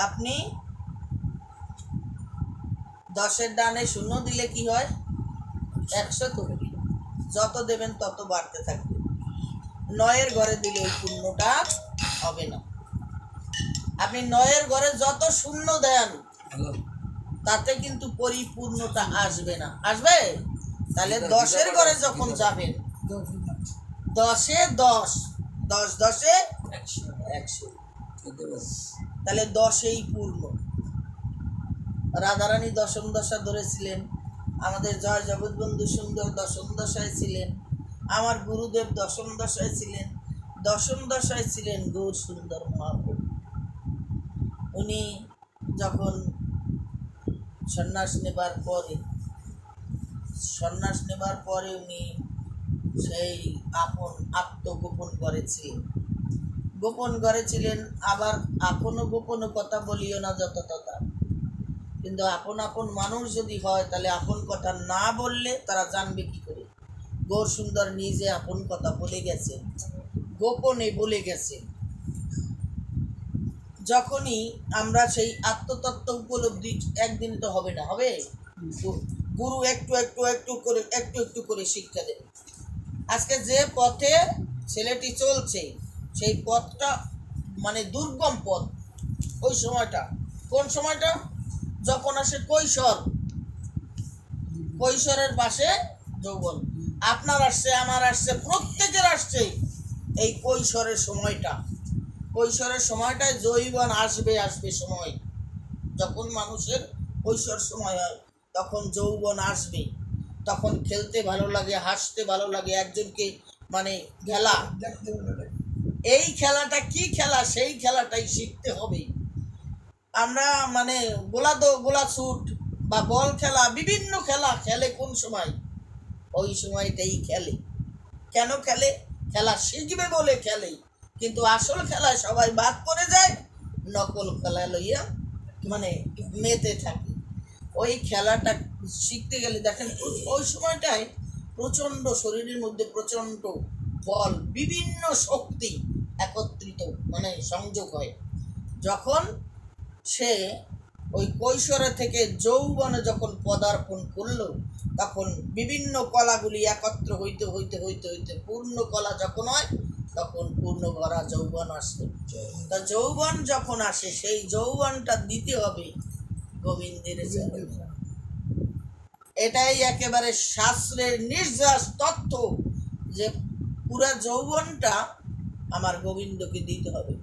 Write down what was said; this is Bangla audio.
আপনি 10-এর ডানে 0 দিলে কি হয়? 100 তৈরি। যত দেবেন তত বাড়তে থাকবে। 9-এর ঘরে দিলে ওই পূর্ণটা হবে না। আপনি 9-এর ঘরে যত 0 দেন তাতে কিন্তু পরিপূর্ণতা আসবে না। আসবে? তাহলে 10-এর ঘরে যখন যাবেন, 10-এ 10, 10 10-এ 100, তাহলে 10-এই পূর্ণ। রাধারানী দশম দশা ধরেছিলেন, আমাদের জয় জগৎবন্ধু সুন্দর দশম দশায় ছিলেন, আমার গুরুদেব দশম দশায় ছিলেন, দশম দশায় ছিলেন গৌর সুন্দর মহাপ্রভু। উনি যখন সন্ন্যাস নেবার পরে উনি সেই আত্মগোপন করেছিলেন। আবার আপনও গোপন কথা বলিও না যত তথা। কিন্তু আপন আপন মানুষ যদি হয় তাহলে আপন কথা না বললে তারা জানবে কি করে? গৌর সুন্দর নিজে আপন কথা বলে গেছে, গোপনে বলে গেছে। যখনই আমরা সেই আত্মতত্ত্ব উপলব্ধি, একদিন তো হবে না, হবে গুরু একটু একটু করে শিক্ষা দেবে। আজকে যে পথে ছেলেটি চলছে সেই পথটা মানে দুর্গম পথ। ওই সময়টা কোন সময়টা? যখন আসে কৈশোরের পাশে যৌবন। আপনার আসছে, আমার আসছে, প্রত্যেকের আসছে এই কৈশোরের সময়টায় যৌবন আসবে সময়। যখন মানুষের কৈশোর সময় হয় তখন যৌবন আসবে, তখন খেলতে ভালো লাগে, হাসতে ভালো লাগে, একজনকে মানে খেলা, এই খেলাটা কি খেলা সেই খেলাটাই শিখতে হবে। আমরা মানে গোলা ছুট বা বল খেলা, বিভিন্ন খেলা খেলে কোন সময়? ওই সময়টাই খেলে। কেন খেলে? খেলা শিখবে বলে খেলে, কিন্তু আসল খেলায় সবাই বাদ করে যায়, নকল খেলা লইয়া মানে মেতে থাকে। ওই খেলাটা শিখতে গেলে দেখেন ওই সময়টায় প্রচণ্ড শরীরের মধ্যে প্রচণ্ড বল, বিভিন্ন শক্তি একত্রিত মানে সংযোগ হয়। যখন সে ওই কৈশোরে থেকে যৌবনে যখন পদার্পণ করলো, তখন বিভিন্ন কলাগুলি একত্র হইতে হইতে হইতে হইতে পূর্ণ কলা যখন হয় তখন পূর্ণ ভরা যৌবন আসে। তা যৌবন যখন আসে সেই যৌবনটা দিতে হবে গোবিন্দের চরণে। এটাই একেবারে শাস্ত্রের নির্যাস তথ্য যে পুরা যৌবনটা আমার গোবিন্দকে দিতে হবে।